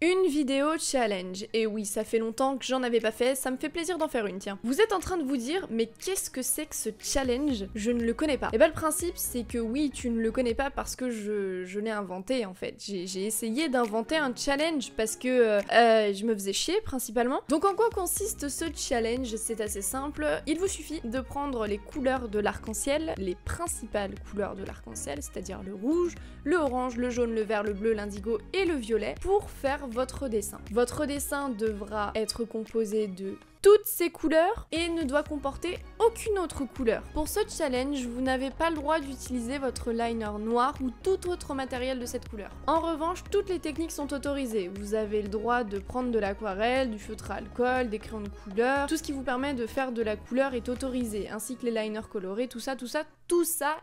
Une vidéo challenge. Et oui, ça fait longtemps que j'en avais pas fait, ça me fait plaisir d'en faire une, tiens. Vous êtes en train de vous dire, mais qu'est-ce que c'est que ce challenge? Je ne le connais pas. Et bah le principe, c'est que oui, tu ne le connais pas parce que je l'ai inventé en fait. J'ai essayé d'inventer un challenge parce que je me faisais chier principalement. Donc en quoi consiste ce challenge? C'est assez simple. Il vous suffit de prendre les couleurs de l'arc-en-ciel, les principales couleurs de l'arc-en-ciel, c'est-à-dire le rouge, le orange, le jaune, le vert, le bleu, l'indigo et le violet, pour faire votre dessin. Votre dessin devra être composé de toutes ces couleurs et ne doit comporter aucune autre couleur. Pour ce challenge, vous n'avez pas le droit d'utiliser votre liner noir ou tout autre matériel de cette couleur. En revanche, toutes les techniques sont autorisées. Vous avez le droit de prendre de l'aquarelle, du feutre à alcool, des crayons de couleur. Tout ce qui vous permet de faire de la couleur est autorisé, ainsi que les liners colorés, tout ça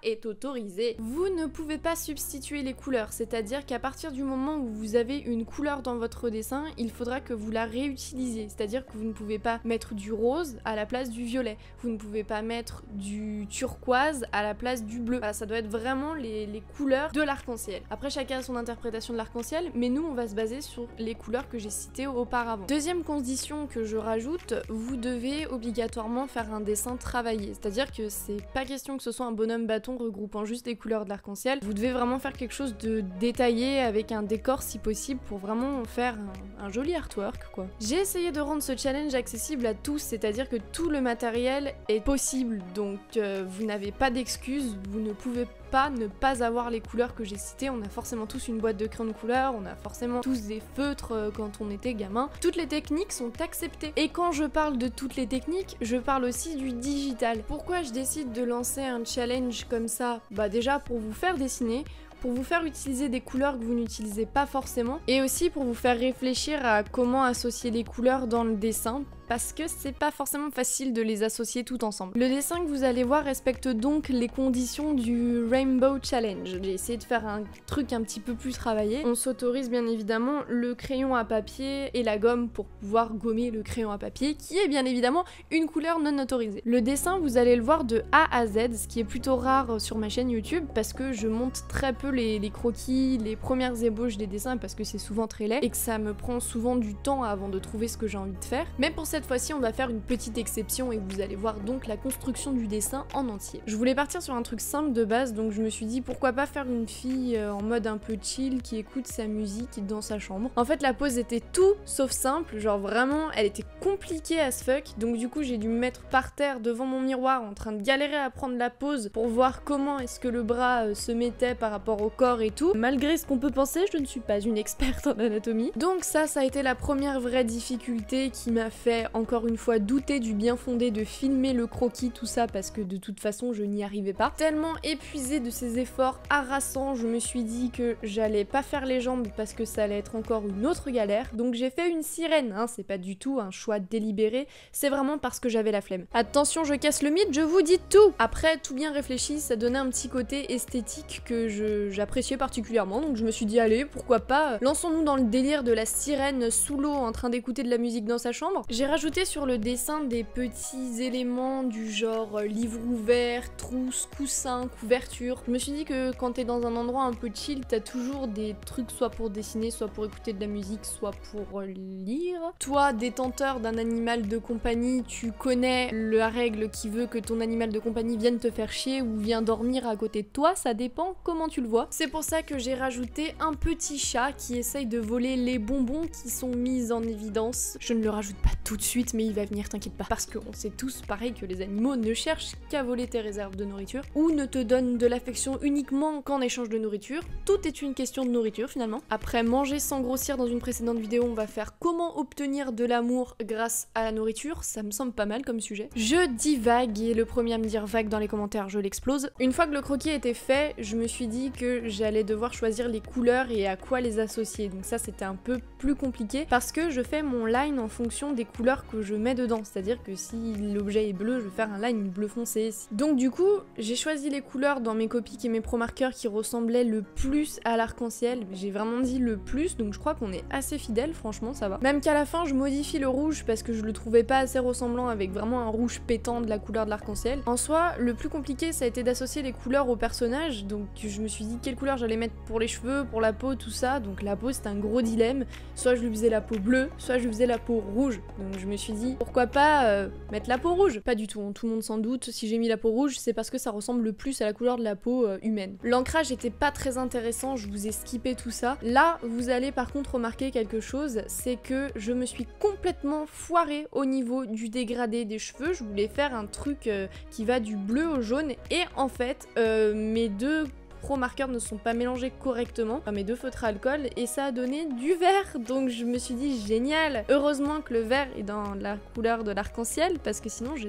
est autorisé. Vous ne pouvez pas substituer les couleurs, c'est-à-dire qu'à partir du moment où vous avez une couleur dans votre dessin, il faudra que vous la réutilisiez, c'est-à-dire que vous ne pouvez pas mettre du rose à la place du violet, vous ne pouvez pas mettre du turquoise à la place du bleu. Voilà, ça doit être vraiment les couleurs de l'arc-en-ciel. Après, chacun a son interprétation de l'arc-en-ciel, mais nous on va se baser sur les couleurs que j'ai citées auparavant. Deuxième condition que je rajoute, vous devez obligatoirement faire un dessin travaillé, c'est-à-dire que c'est pas question que ce soit un bonhomme bâton regroupant juste les couleurs de l'arc-en-ciel, vous devez vraiment faire quelque chose de détaillé avec un décor si possible pour vraiment faire un joli artwork quoi. J'ai essayé de rendre ce challenge accessible à tous, c'est-à-dire que tout le matériel est possible, donc vous n'avez pas d'excuses, vous ne pouvez pas ne pas avoir les couleurs que j'ai citées. On a forcément tous une boîte de crayons de couleur, on a forcément tous des feutres quand on était gamin. Toutes les techniques sont acceptées. Et quand je parle de toutes les techniques, je parle aussi du digital. Pourquoi je décide de lancer un challenge comme ça? Bah déjà pour vous faire dessiner, pour vous faire utiliser des couleurs que vous n'utilisez pas forcément, et aussi pour vous faire réfléchir à comment associer les couleurs dans le dessin, parce que c'est pas forcément facile de les associer tout ensemble. Le dessin que vous allez voir respecte donc les conditions du Rainbow Challenge. J'ai essayé de faire un truc un petit peu plus travaillé. On s'autorise bien évidemment le crayon à papier et la gomme pour pouvoir gommer le crayon à papier, qui est bien évidemment une couleur non autorisée. Le dessin, vous allez le voir de A à Z, ce qui est plutôt rare sur ma chaîne YouTube, parce que je monte très peu les croquis, les premières ébauches des dessins, parce que c'est souvent très laid, et que ça me prend souvent du temps avant de trouver ce que j'ai envie de faire. Mais pour cette fois-ci, on va faire une petite exception et vous allez voir donc la construction du dessin en entier. Je voulais partir sur un truc simple de base, donc je me suis dit pourquoi pas faire une fille en mode un peu chill qui écoute sa musique dans sa chambre. En fait, la pose était tout sauf simple, genre vraiment, elle était compliquée as fuck, donc du coup j'ai dû me mettre par terre devant mon miroir en train de galérer à prendre la pose pour voir comment est-ce que le bras se mettait par rapport au corps et tout. Malgré ce qu'on peut penser, je ne suis pas une experte en anatomie. Donc ça a été la première vraie difficulté qui m'a fait encore une fois douter du bien fondé de filmer le croquis, tout ça, parce que de toute façon je n'y arrivais pas. Tellement épuisée de ces efforts harassants, je me suis dit que j'allais pas faire les jambes parce que ça allait être encore une autre galère, donc j'ai fait une sirène, hein, c'est pas du tout un choix délibéré, c'est vraiment parce que j'avais la flemme. Attention, je casse le mythe, je vous dis tout! Après, tout bien réfléchi, ça donnait un petit côté esthétique que j'appréciais particulièrement, donc je me suis dit allez, pourquoi pas, lançons-nous dans le délire de la sirène sous l'eau en train d'écouter de la musique dans sa chambre. J'ai rajouté sur le dessin des petits éléments du genre livre ouvert, trousse, coussin, couverture. Je me suis dit que quand t'es dans un endroit un peu chill, t'as toujours des trucs soit pour dessiner, soit pour écouter de la musique, soit pour lire. Toi, détenteur d'un animal de compagnie, tu connais la règle qui veut que ton animal de compagnie vienne te faire chier ou vienne dormir à côté de toi, ça dépend comment tu le vois. C'est pour ça que j'ai rajouté un petit chat qui essaye de voler les bonbons qui sont mis en évidence. Je ne le rajoute pas tout de suite, mais il va venir, t'inquiète pas. Parce qu'on sait tous, pareil, que les animaux ne cherchent qu'à voler tes réserves de nourriture ou ne te donnent de l'affection uniquement qu'en échange de nourriture. Tout est une question de nourriture finalement. Après manger sans grossir dans une précédente vidéo, on va faire comment obtenir de l'amour grâce à la nourriture. Ça me semble pas mal comme sujet. Je divague et le premier à me dire vague dans les commentaires, je l'explose. Une fois que le croquis était fait, je me suis dit que j'allais devoir choisir les couleurs et à quoi les associer. Donc ça, c'était un peu plus compliqué parce que je fais mon line en fonction des couleur que je mets dedans, c'est-à-dire que si l'objet est bleu, je vais faire un line bleu foncé. Donc du coup, j'ai choisi les couleurs dans mes Copics et mes Pro Markers qui ressemblaient le plus à l'arc-en-ciel. J'ai vraiment dit le plus, donc je crois qu'on est assez fidèles, franchement ça va. Même qu'à la fin, je modifie le rouge parce que je le trouvais pas assez ressemblant avec vraiment un rouge pétant de la couleur de l'arc-en-ciel. En soi, le plus compliqué, ça a été d'associer les couleurs au personnage, donc je me suis dit quelle couleur j'allais mettre pour les cheveux, pour la peau, tout ça. Donc la peau, c'était un gros dilemme. Soit je lui faisais la peau bleue, soit je lui faisais la peau rouge. Donc je me suis dit, pourquoi pas mettre la peau rouge? Pas du tout, hein. Tout le monde s'en doute, si j'ai mis la peau rouge, c'est parce que ça ressemble le plus à la couleur de la peau humaine. L'ancrage était pas très intéressant, je vous ai skippé tout ça. Là, vous allez par contre remarquer quelque chose, c'est que je me suis complètement foirée au niveau du dégradé des cheveux. Je voulais faire un truc qui va du bleu au jaune, et en fait, mes deux Pro Markers ne sont pas mélangés correctement, enfin mes deux feutres à alcool, et ça a donné du vert. Donc je me suis dit génial. Heureusement que le vert est dans la couleur de l'arc-en-ciel, parce que sinon je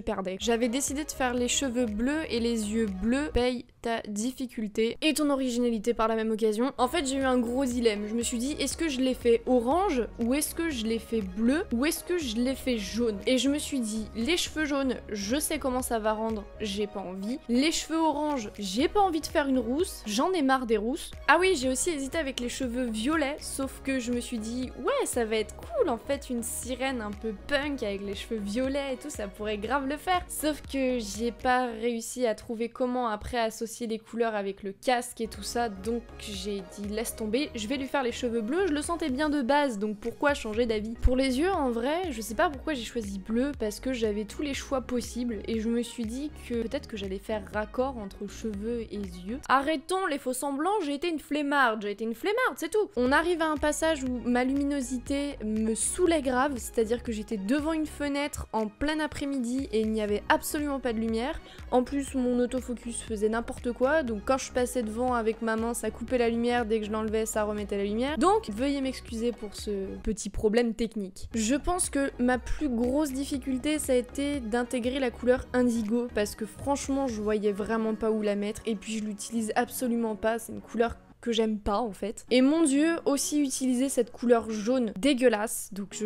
perdais. J'avais décidé de faire les cheveux bleus et les yeux bleus. Paye ta difficulté et ton originalité par la même occasion. En fait, j'ai eu un gros dilemme. Je me suis dit, est-ce que je l'ai fait orange, ou est-ce que je l'ai fait bleu, ou est-ce que je l'ai fait jaune? Et je me suis dit, les cheveux jaunes, je sais comment ça va rendre, j'ai pas envie. Les cheveux orange, j'ai pas envie de faire une rousse, j'en ai marre des rousses. Ah oui, j'ai aussi hésité avec les cheveux violets, sauf que je me suis dit, ouais, ça va être cool en fait, une sirène un peu punk avec les cheveux violets et tout, ça pourrait grave le faire. Sauf que j'ai pas réussi à trouver comment après associer les couleurs avec le casque et tout ça, donc j'ai dit laisse tomber, je vais lui faire les cheveux bleus. Je le sentais bien de base, donc pourquoi changer d'avis? Pour les yeux, en vrai, je sais pas pourquoi j'ai choisi bleu, parce que j'avais tous les choix possibles et je me suis dit que peut-être que j'allais faire raccord entre cheveux et yeux. Arrêtons les faux semblants, j'ai été une flemmarde, c'est tout. On arrive à un passage où ma luminosité me saoulait grave, c'est-à-dire que j'étais devant une fenêtre en plein après-midi et il n'y avait absolument pas de lumière. En plus, mon autofocus faisait n'importe quoi, donc quand je passais devant avec ma main, ça coupait la lumière, dès que je l'enlevais, ça remettait la lumière. Donc, veuillez m'excuser pour ce petit problème technique. Je pense que ma plus grosse difficulté, ça a été d'intégrer la couleur indigo, parce que franchement, je voyais vraiment pas où la mettre, et puis je l'utilise absolument pas, c'est une couleur que j'aime pas en fait. Et mon dieu, aussi utiliser cette couleur jaune dégueulasse, donc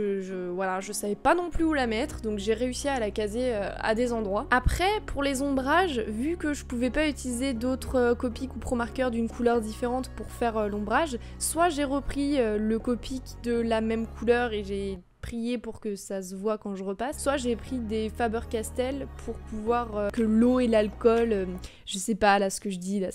voilà, je savais pas non plus où la mettre, donc j'ai réussi à la caser à des endroits. Après, pour les ombrages, vu que je pouvais pas utiliser d'autres Copics ou Pro Markers d'une couleur différente pour faire l'ombrage, soit j'ai repris le Copic de la même couleur et j'ai prier pour que ça se voit quand je repasse, soit j'ai pris des Faber-Castell pour pouvoir que l'eau et l'alcool, je sais pas là ce que je dis là,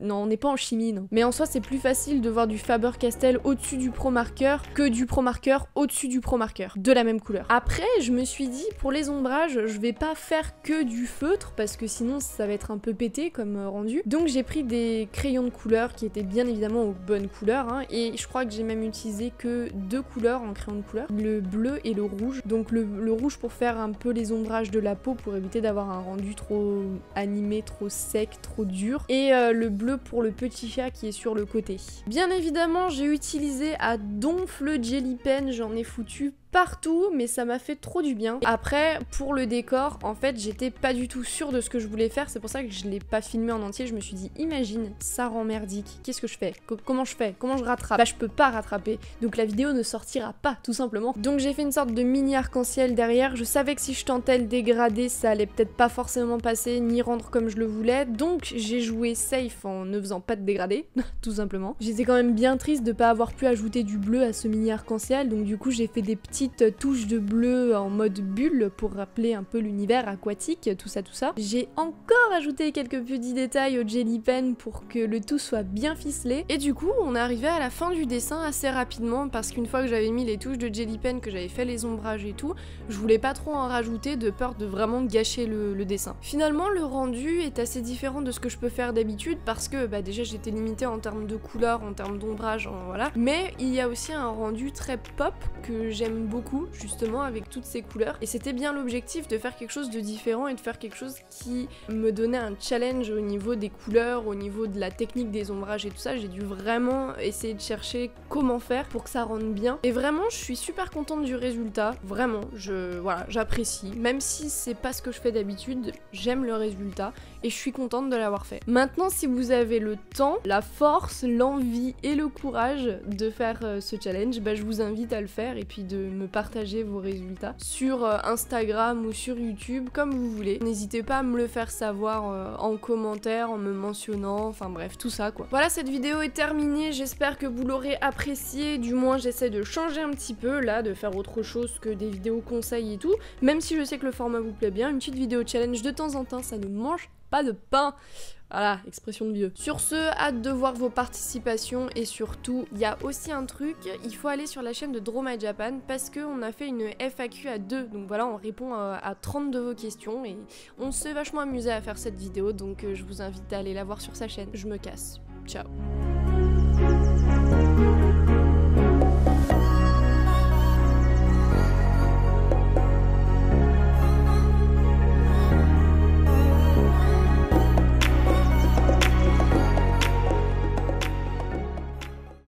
non, on n'est pas en chimie, non. Mais en soi c'est plus facile de voir du Faber-Castell au-dessus du Pro Marker que du Pro Marker au-dessus du Pro Marker, de la même couleur. Après je me suis dit, pour les ombrages, je vais pas faire que du feutre parce que sinon ça va être un peu pété comme rendu, donc j'ai pris des crayons de couleur qui étaient bien évidemment aux bonnes couleurs, hein, et je crois que j'ai même utilisé que 2 couleurs en crayon de couleur, le bleu et le rouge. Donc le rouge pour faire un peu les ombrages de la peau pour éviter d'avoir un rendu trop animé, trop sec, trop dur. Et le bleu pour le petit chat qui est sur le côté. Bien évidemment, j'ai utilisé à donf le jelly pen, j'en ai foutu partout, mais ça m'a fait trop du bien. Après, pour le décor, en fait, j'étais pas du tout sûre de ce que je voulais faire, c'est pour ça que je l'ai pas filmé en entier. Je me suis dit, imagine, ça rend merdique, qu'est-ce que je fais? Comment je fais? Comment je rattrape? Bah, je peux pas rattraper, donc la vidéo ne sortira pas, tout simplement. Donc j'ai fait une sorte de mini arc-en-ciel derrière. Je savais que si je tentais le dégradé, ça allait peut-être pas forcément passer, ni rendre comme je le voulais, donc j'ai joué safe en ne faisant pas de dégradé, tout simplement. J'étais quand même bien triste de pas avoir pu ajouter du bleu à ce mini arc-en-ciel, donc du coup j'ai fait des petits touches de bleu en mode bulle pour rappeler un peu l'univers aquatique, tout ça. J'ai encore ajouté quelques petits détails au jelly pen pour que le tout soit bien ficelé. Et du coup, on est arrivé à la fin du dessin assez rapidement parce qu'une fois que j'avais mis les touches de jelly pen, que j'avais fait les ombrages et tout, je voulais pas trop en rajouter de peur de vraiment gâcher le dessin. Finalement, le rendu est assez différent de ce que je peux faire d'habitude parce que bah, déjà j'étais limitée en termes de couleurs, en termes d'ombrage, voilà. Mais il y a aussi un rendu très pop que j'aime beaucoup justement avec toutes ces couleurs et c'était bien l'objectif de faire quelque chose de différent et de faire quelque chose qui me donnait un challenge au niveau des couleurs, au niveau de la technique des ombrages et tout ça. J'ai dû vraiment essayer de chercher comment faire pour que ça rende bien et vraiment je suis super contente du résultat, vraiment voilà, j'apprécie, même si c'est pas ce que je fais d'habitude, j'aime le résultat et je suis contente de l'avoir fait. Maintenant, si vous avez le temps, la force, l'envie et le courage de faire ce challenge, bah, je vous invite à le faire et puis de me partager vos résultats sur Instagram ou sur YouTube, comme vous voulez. N'hésitez pas à me le faire savoir en commentaire, en me mentionnant, enfin bref, tout ça quoi. Voilà, cette vidéo est terminée, j'espère que vous l'aurez appréciée, du moins j'essaie de changer un petit peu là, de faire autre chose que des vidéos conseils et tout, même si je sais que le format vous plaît bien, une petite vidéo challenge de temps en temps, ça ne mange pas de pain. Voilà, expression de vieux. Sur ce, hâte de voir vos participations et surtout, il y a aussi un truc, il faut aller sur la chaîne de Draw My Japan parce qu'on a fait une FAQ à 2, donc voilà, on répond à 30 de vos questions et on s'est vachement amusé à faire cette vidéo, donc je vous invite à aller la voir sur sa chaîne. Je me casse. Ciao.